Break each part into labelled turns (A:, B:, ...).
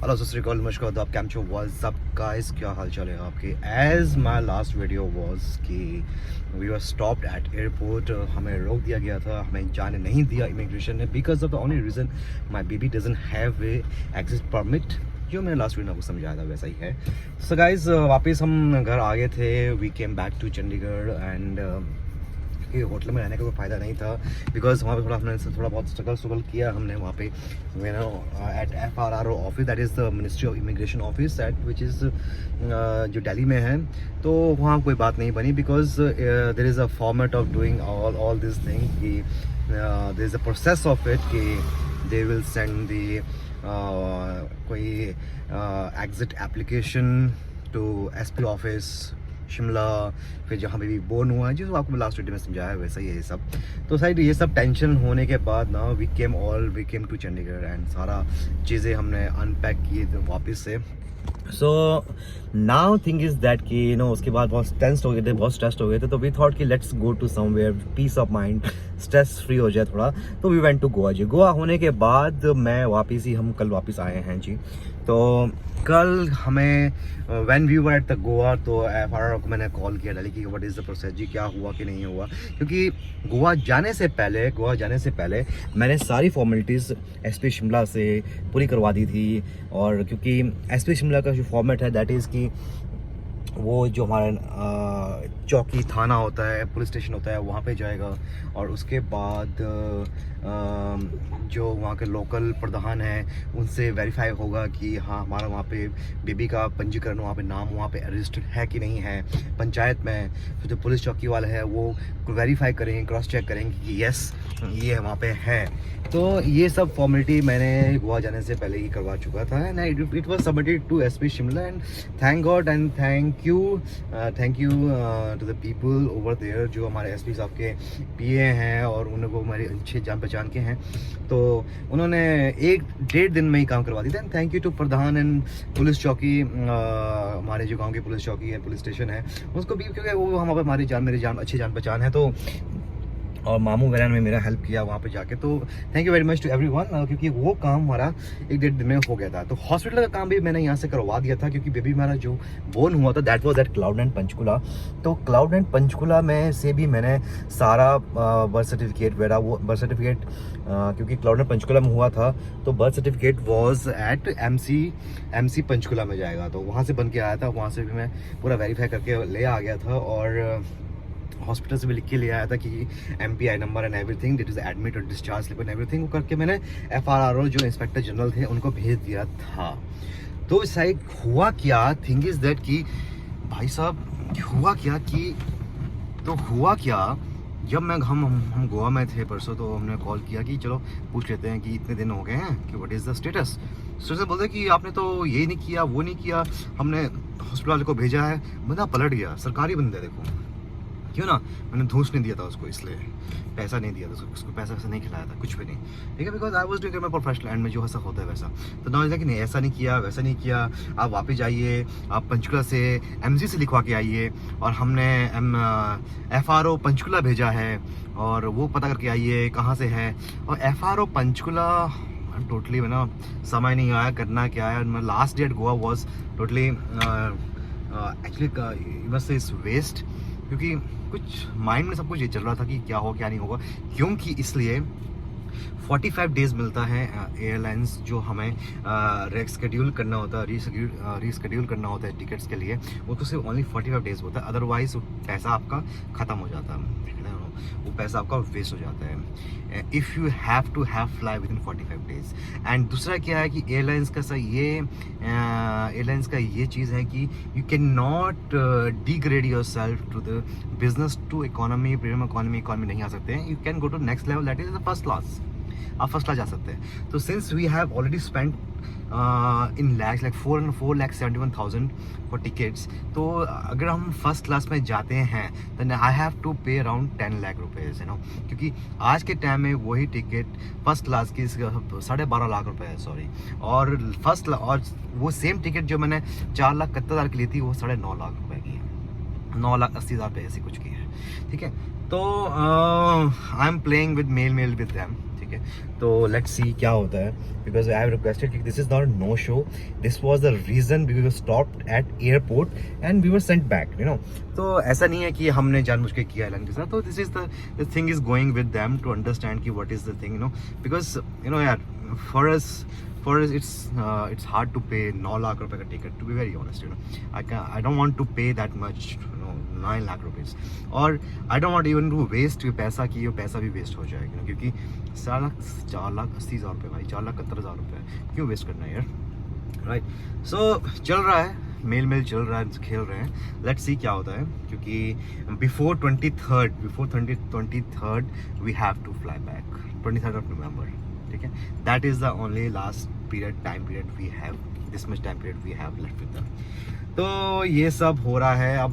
A: Hello सत श्रीकाल नमस्कार आदाब कैम छो व्हाट्स अप गाइस, क्या हाल चाल है आपके। As my last video was कि we were stopped at airport. हमें रोक दिया गया था, हमें जाने नहीं दिया इमिग्रेशन ने because of the only reason my baby doesn't have a access permit. जो मैंने लास्ट वीडियो आपको समझाया था वैसा ही है। सो गाइस वापस हम घर आ गए थे। We came back to Chandigarh and hotel में रहने का कोई फ़ायदा नहीं था बिकॉज वहाँ पे हमने थोड़ा बहुत स्ट्रगल किया हमने वहाँ पे at FRRO office, that is the ministry of immigration office at which is जो दिल्ली में है। तो वहाँ कोई बात नहीं बनी because there is a format of doing all this thing कि there is a process of it कि दे विल सेंड दी कोई exit application to SP office Shimla, फिर जहाँ पे भी बोर्न हुआ है, जो आपको लास्ट वीडियो में समझाया है वैसा ही है ये सब। तो साइड ये सब टेंशन होने के बाद ना we came to Chandigarh and सारा चीज़ें हमने अनपैक की वापस से। So now thing is that कि उसके बाद बहुत टेंस्ड हो गए थे, बहुत स्ट्रेस्ड हो गए थे। तो वी थॉट कि let's go to somewhere peace of mind, stress free हो जाए थोड़ा। तो we went to Goa ji. Goa होने के बाद हम कल वापस आए हैं जी। तो कल हमें when we were at the Goa तो FRRO को मैंने कॉल किया डाली कि व्हाट इज़ द प्रोसेस जी, क्या हुआ कि नहीं हुआ। क्योंकि गोवा जाने से पहले मैंने सारी फॉर्मेलिटीज़ SP शिमला से पूरी करवा दी थी। और क्योंकि SP शिमला का जो फॉर्मेट है दैट इज़ कि वो जो हमारा चौकी थाना होता है, पुलिस स्टेशन होता है, वहाँ पे जाएगा। और उसके बाद जो वहाँ के लोकल प्रधान हैं उनसे वेरीफाई होगा कि हाँ हमारा वहाँ पे बेबी का पंजीकरण, वहाँ पे नाम वहाँ पे रजिस्टर्ड है कि नहीं है पंचायत में। तो जो पुलिस चौकी वाले हैं वो वेरीफाई करेंगे, क्रॉस चेक करेंगे कि यस ये वहाँ पे है। तो ये सब फॉर्मेलिटी मैंने गोवा जाने से पहले ही करवा चुका था and it was submitted to SP Shimla and thank God and thank you to the people over there जो हमारे SP साहब के PA हैं और उनको हमारे अच्छे जान पहचान के हैं। तो उन्होंने 1-1.5 दिन में ही काम करवा दिया। थैंक यू टू प्रधान एंड पुलिस चौकी, हमारे जो गांव की पुलिस चौकी है, पुलिस स्टेशन है, उसको भी, क्योंकि वो वहाँ पर मेरी अच्छी जान पहचान है। तो और मामू वगैरह ने मेरा हेल्प किया वहाँ पे जाके। तो thank you very much to everyone, क्योंकि वो काम हमारा 1-1.5 दिन में हो गया था। तो हॉस्पिटल का काम भी मैंने यहाँ से करवा दिया था क्योंकि बेबी हमारा जो बोर्न हुआ था दैट वाज एट क्लाउड9 पंचकुला। तो क्लाउड9 पंचकुला में से भी मैंने सारा बर्थ सर्टिफिकेट वगैरह, वो बर्थ सर्टिफिकेट क्योंकि क्लाउड9 पंचकुला में हुआ था तो birth certificate was at MC Panchkula में जाएगा। तो वहाँ से बन के आया था, वहाँ से भी मैं पूरा वेरीफाई करके ले आ गया था। और हॉस्पिटल से भी लिख के ले आया था कि MPI number and everything, that is admit और डिस्चार्ज स्लिप एंड एवरीथिंग, वो करके मैंने FRRO जो इंस्पेक्टर जनरल थे उनको भेज दिया था। तो इस साइड हुआ क्या, थिंग इज दैट कि भाई साहब हुआ क्या जब हम गोवा में थे परसों, तो हमने कॉल किया कि चलो पूछ लेते हैं कि इतने दिन हो गए हैं कि what is the status. Status बोलते कि आपने तो ये नहीं किया, वो नहीं किया, हमने हॉस्पिटल वाले को भेजा है। बंदा पलट गया, सरकारी बंदे देखो क्यों ना, मैंने धूस नहीं दिया था उसको, इसलिए पैसा नहीं दिया था उसको, पैसा नहीं खिलाया था, कुछ भी नहीं, ठीक है, because I was doing my professional and में जो ऐसा होता है वैसा। तो ना कि नहीं ऐसा नहीं किया, वैसा नहीं किया, आप वापस जाइए, आप पंचकुला से MG से लिखवा के आइए। और हमने FRO पंचकुला भेजा है और वो पता करके आइए कहाँ से है। और FRO पंचकुला टोटली ना समय नहीं आया, करना क्या है। Last date Goa was totally actually बस इज वेस्ट, क्योंकि कुछ माइंड में सब कुछ ये चल रहा था कि क्या हो क्या नहीं होगा। क्योंकि इसलिए 45 डेज मिलता है एयरलाइंस जो हमें रीशेड्यूल करना होता है टिकट्स के लिए, वो तो सिर्फ ओनली 45 डेज होता है। अदरवाइज पैसा आपका ख़त्म हो जाता है, वो पैसा आपका वेस्ट हो जाता है if you have to fly within 45 days. And दूसरा क्या है कि एयरलाइंस का ये चीज़ है कि you can not degrade yourself to the business to economy, premium economy नहीं आ सकते हैं। You can go to next level, that is the first class, आप फर्स्ट क्लास जा सकते हैं। तो since we have already spend in lakhs like 4,71,000 for tickets, तो अगर हम फर्स्ट क्लास में जाते हैं then I have to pay around 10 lakh rupees, you know, क्योंकि आज के टाइम में वही टिकट फर्स्ट क्लास की 12.5 लाख रुपए है, सॉरी। और और वो सेम टिकट जो मैंने 4,71,000 की ली थी वो 9.5 लाख रुपए की है, 9,80,000 रुपये ऐसी कुछ की है, ठीक है। तो I am playing with mail with them, ठीक है, तो लेट्स सी क्या होता है, बिकॉज आई हैव रिक्वेस्टेड कि this is not no show, this was the reason we were stopped at airport and we were sent back, you know. तो ऐसा नहीं है कि हमने जानबूझ के किया एलन के साथ, तो this is the thing is going with them to understand कि what is the thing, you know, because you know यार, for us it's hard to pay 9 lakh रुपए का ticket, to be very honest, you know. I don't want to pay that much, you know, 9 lakh rupees, और I don't want even to waste पैसा, कि ये पैसा भी waste हो जाएगा, क्योंकि 4,80,000 रुपये भाई, 4,70,000 रुपये क्यों वेस्ट करना है यार, राइट। सो चल रहा है, मेल चल रहा है, खेल रहे हैं, लेट्स सी क्या होता है, क्योंकि before 23rd we have to fly back, 23rd of November, ठीक है। That is the only last time period we have, this much time period we have left with them. तो ये सब हो रहा है अब।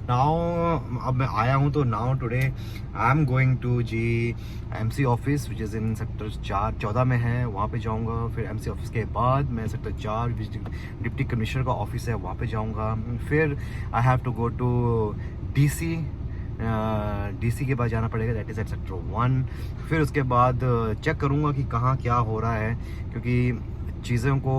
A: अब मैं आया हूँ, तो now today I am going to G MC office which is in sector 14 में है, वहाँ पे जाऊँगा। फिर एमसी ऑफिस के बाद मैं सेक्टर 4 डिप्टी कमिश्नर का ऑफिस है, वहाँ पे जाऊँगा। फिर I have to go to DC के पास जाना पड़ेगा, दैट इज़ एट सेक्टर 1। फिर उसके बाद चेक करूँगा कि कहाँ क्या हो रहा है, क्योंकि चीज़ों को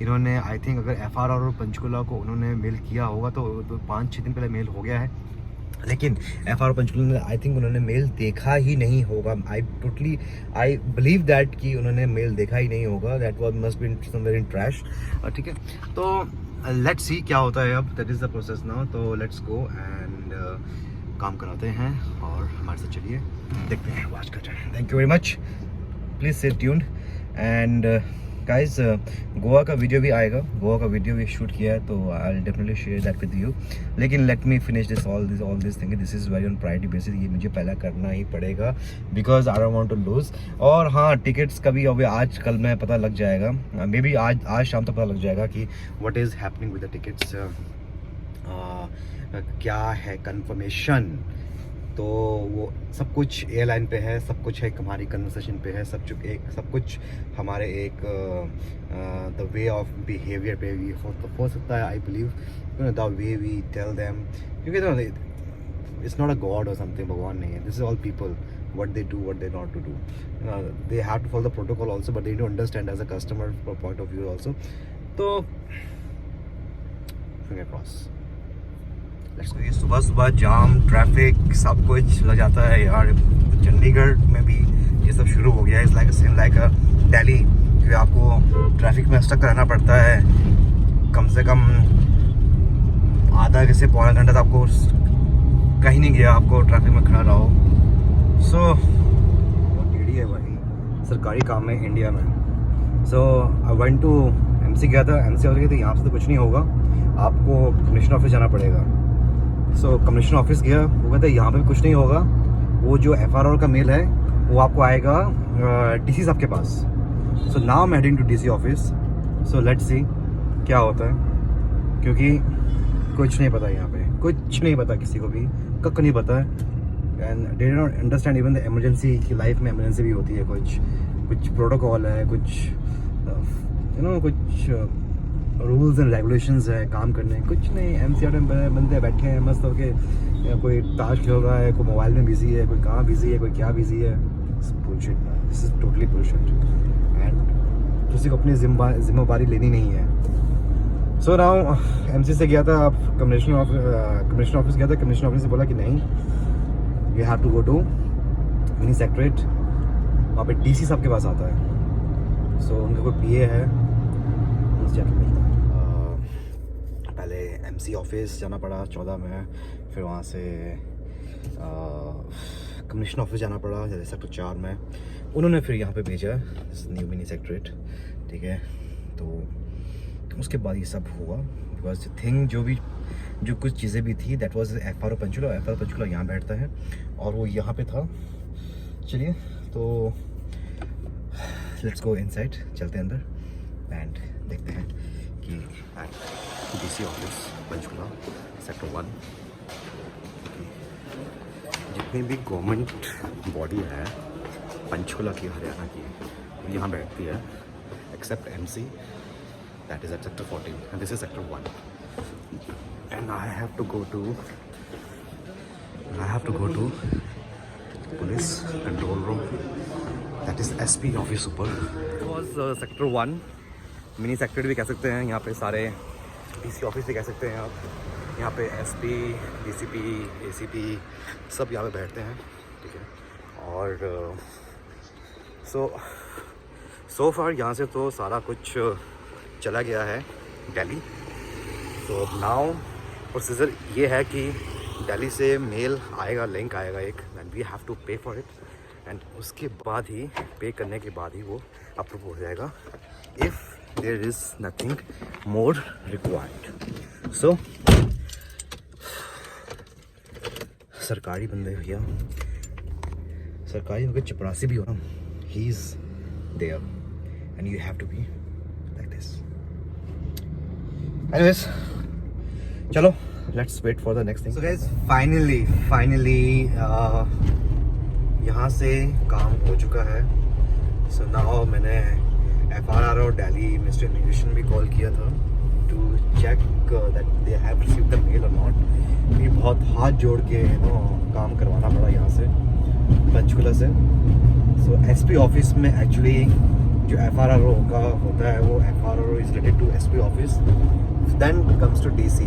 A: इन्होंने आई थिंक अगर एफआर और पंचकुला को उन्होंने मेल किया होगा तो 5-6 दिन पहले मेल हो गया है, लेकिन एफआर और पंचकुला ने आई थिंक उन्होंने मेल देखा ही नहीं होगा। आई बिलीव दैट कि उन्होंने मेल देखा ही नहीं होगा, that was must be somewhere in trash, ठीक है। तो लेट्स सी क्या होता है अब, that is the process now. तो लेट्स गो एंड काम कराते हैं, और हमारे साथ चलिए देखते हैं, वॉच करते हैं। Thank you very much, please stay tuned. And guys, Goa का वीडियो भी आएगा, गोवा का वीडियो भी शूट किया है, तो I will definitely share that with you. लेकिन let me finish all this thing, this is very on priority basis, ये मुझे पहला करना ही पड़ेगा, because I don't want to lose. और हाँ, टिकट्स का भी अभी आज कल में पता लग जाएगा, मे बी आज शाम तक पता लग जाएगा कि what is happening with the tickets, क्या है कंफर्मेशन। तो वो सब कुछ एयरलाइन पे है, सब कुछ एक हमारी कन्वर्सेशन पे है, सब कुछ हमारे एक द वे ऑफ बिहेवियर पे भी हो सकता है। I believe the way we tell them, क्योंकि इट्स नॉट अ गॉड और समथिंग, भगवान नहीं है, this is all people, what they do, what they not to do. They have to follow the protocol also, but they need to understand as a customer point of view also. तो finger cross. Let's go. सुबह जाम, traffic, सब कुछ लग जाता है यार। चंडीगढ़ में भी ये सब शुरू हो गया है, इट्स लाइक अ दिल्ली, क्योंकि आपको ट्रैफिक में स्टक रहना पड़ता है कम से कम आधा से पौना घंटा, तो आपको कहीं नहीं गया, आपको ट्रैफिक में खड़ा रहो। सो बहुत टेढ़ी है भाई, सरकारी काम है इंडिया में। सो आई वेंट टू एमसी गया था, एमसी ऑफिस गया था, यहाँ से तो कुछ नहीं होगा, आपको कमिश्नर ऑफिस जाना पड़ेगा। सो कमिश्नर ऑफिस गया, वो कहता है यहाँ पे कुछ नहीं होगा, वो जो एफआरआर का मेल है वो आपको आएगा डीसी साहब के पास। So now I am heading to DC office, so let's see क्या होता है, क्योंकि कुछ नहीं पता यहाँ पे, कुछ नहीं पता किसी को भी, कक नहीं पता है। And they do not understand even the emergency की, लाइफ में इमरजेंसी भी होती है, कुछ प्रोटोकॉल है, कुछ कुछ रूल्स एंड रेगुलेशंस है काम करने, कुछ नहीं। एमसीआर में बंदे बैठे हैं मस्त होके, कोई ताश खेल रहा है, कोई मोबाइल में बिजी है, कोई कहाँ बिजी है, कोई क्या बिजी है। Bullshit, this is totally bullshit, and किसी को अपनी जिम्मेदारी लेनी नहीं है। सो नाउ एमसी से गया था, आप कमिश्नर ऑफिस गया था, कमिश्नर ऑफिस से बोला कि नहीं, you have to go to mini secretariat, वहाँ पे डीसी साहब के पास आता है। सो उनका कोई पीए है, उनसे जाके मिलता है। पहले एमसी ऑफिस जाना पड़ा 14 में, फिर वहाँ से कमिश्नर ऑफिस जाना पड़ा जैसे सेक्टर 4 में, उन्होंने फिर यहाँ पे भेजा न्यू मिनी सेक्रेटरीट, ठीक है। तो उसके बाद ये सब हुआ, बिकॉज थिंग जो कुछ चीज़ें भी थी, दैट वाज एफआरओ पंचकुला यहाँ बैठता है, और वो यहाँ पे था। चलिए, तो लेट्स गो इनसाइड, चलते हैं अंदर एंड देखते हैं कि डीसी ऑफिस पंचकुला सेक्टर 1, जितनी भी गवर्नमेंट बॉडी है पंचकुला की, हरियाणा की, यहाँ बैठती है, except MC, that is at sector 14 and this is sector 1, and I have to go to police control room that is SP office ऊपर। वॉज सेक्टर 1, मिनी सेक्टर भी कह सकते हैं। यहाँ पे सारे DC ऑफिस भी कह सकते हैं आप। यहाँ पे SP, DCP, ACP सब यहाँ पे बैठते हैं, ठीक है। और सो फार यहाँ से तो सारा कुछ चला गया है दिल्ली। तो नाउ प्रोसीजर ये है कि दिल्ली से मेल आएगा, लिंक आएगा एक, एंड वी हैव टू पे फॉर इट, एंड उसके बाद ही पे करने के बाद ही वो अप्रूव हो जाएगा if there is nothing more required. So सरकारी बंदे भैया, सरकारी होकर चपरासी भी हो ना, he is there and you have to be like this. Anyways चलो, let's wait for the next thing. So guys, finally यहाँ से काम हो चुका है। सो नाउ मैंने FRR और दिल्ली मिनिस्ट्री इमिग्रेशन भी कॉल किया था to check that they have received the mail और नॉट। ये बहुत हाथ जोड़ के काम करवाना पड़ा यहाँ से पंचकुला से। सो SP ऑफिस में एक्चुअली जो FRRO का होता है वो FRRO is related to SP office, then comes to DC।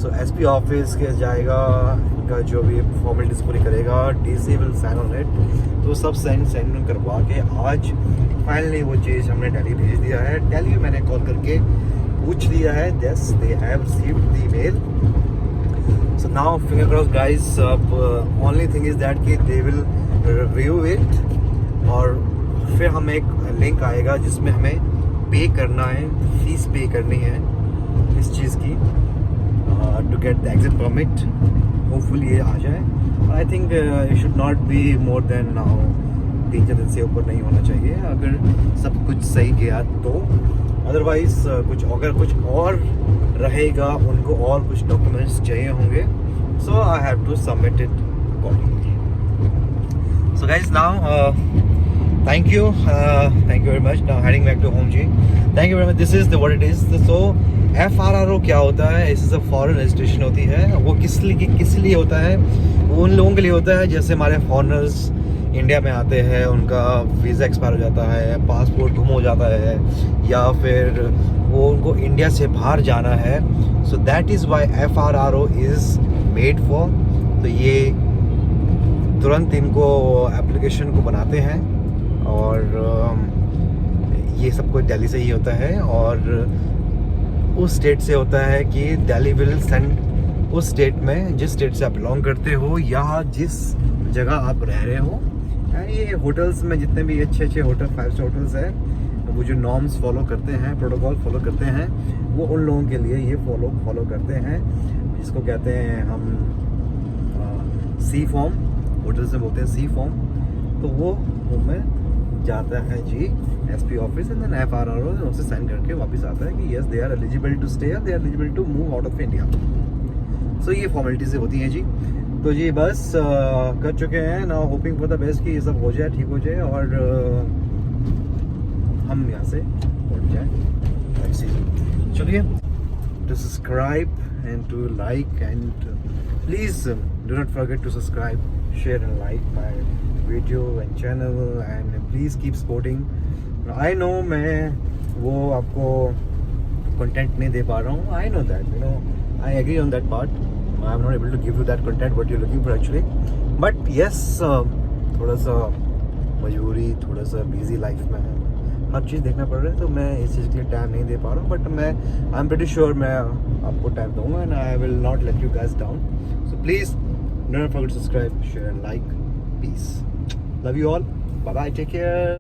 A: So SP office के जाएगा, इनका जो भी फॉर्मेलिटीज पूरी करेगा, DC will sign on it. तो सब साइन करवा के आज फाइनली वो चीज़ हमने दिल्ली भेज दिया है। दिल्ली मैंने कॉल करके पूछ लिया है, yes they have received the mail. So now finger cross guys, only thing is that कि दे विल रिव्यू इट और फिर हमें एक लिंक आएगा जिसमें हमें पे करना है, फीस पे करनी है इस चीज़ की to get the exit permit. Hopefully ये आ जाए। I think it should not be more than now 3-4 दिन से ऊपर नहीं होना चाहिए अगर सब कुछ सही गया तो। अदरवाइज अगर कुछ और रहेगा, उनको और कुछ डॉक्यूमेंट्स चाहिए होंगे, so I have to submit it accordingly. So guys now thank you very much. Now heading back to home जी। Thank you very much. This is what it is. So FRRO क्या होता है? इस foreign registration होती है। वो किस लिए होता है? वो उन लोगों के लिए होता है जैसे हमारे फॉरेनर्स इंडिया में आते हैं, उनका वीज़ा एक्सपायर हो जाता है, पासपोर्ट गुम हो जाता है, या फिर वो उनको इंडिया से बाहर जाना है। So that is why FRRO is made for. तो ये तुरंत इनको एप्लीकेशन को बनाते हैं और ये सब कुछ दिल्ली से ही होता है और उस स्टेट से होता है कि दिल्ली विल सेंड उस स्टेट में, जिस स्टेट से आप बिलोंग करते हो या जिस जगह आप रह रहे हो। ये होटल्स में जितने भी अच्छे होटल 5 स्टार होटल्स हैं, वो जो नॉर्म्स फॉलो करते हैं, प्रोटोकॉल फॉलो करते हैं, वो उन लोगों के लिए ये फॉलो करते हैं, जिसको कहते हैं हम C फॉर्म, होटल्स में बोलते हैं C फॉर्म। तो वो में जाता है जी SP office and then FRRO उससे साइन करके वापस आता है कि yes they are eligible to stay, they are eligible to move out of India. So ये फॉर्मेलिटीज होती हैं जी। तो जी बस कर चुके हैं। Now hoping for the best कि ये सब हो जाए, ठीक हो जाए और हम यहाँ से उठ जाए। चलिए, to subscribe and to like and please do not forget to subscribe, share and like my video and channel and please keep supporting. I know मैं वो आपको content नहीं दे पा रहा हूँ, I know that, you know, I agree on that part. I'm not able to give you that content what you're looking for actually, but yes, थोड़ा सा मजबूरी, थोड़ा सा busy life में हर चीज़ देखना पड़ रहा है, तो मैं इस चीज़ के लिए टाइम नहीं दे पा रहा हूँ, बट मैं I'm pretty sure मैं आपको टाइम दूँगा and I will not let you guys down. So please don't forget to subscribe, share and like. Peace. Love you all. Bye bye. Take care.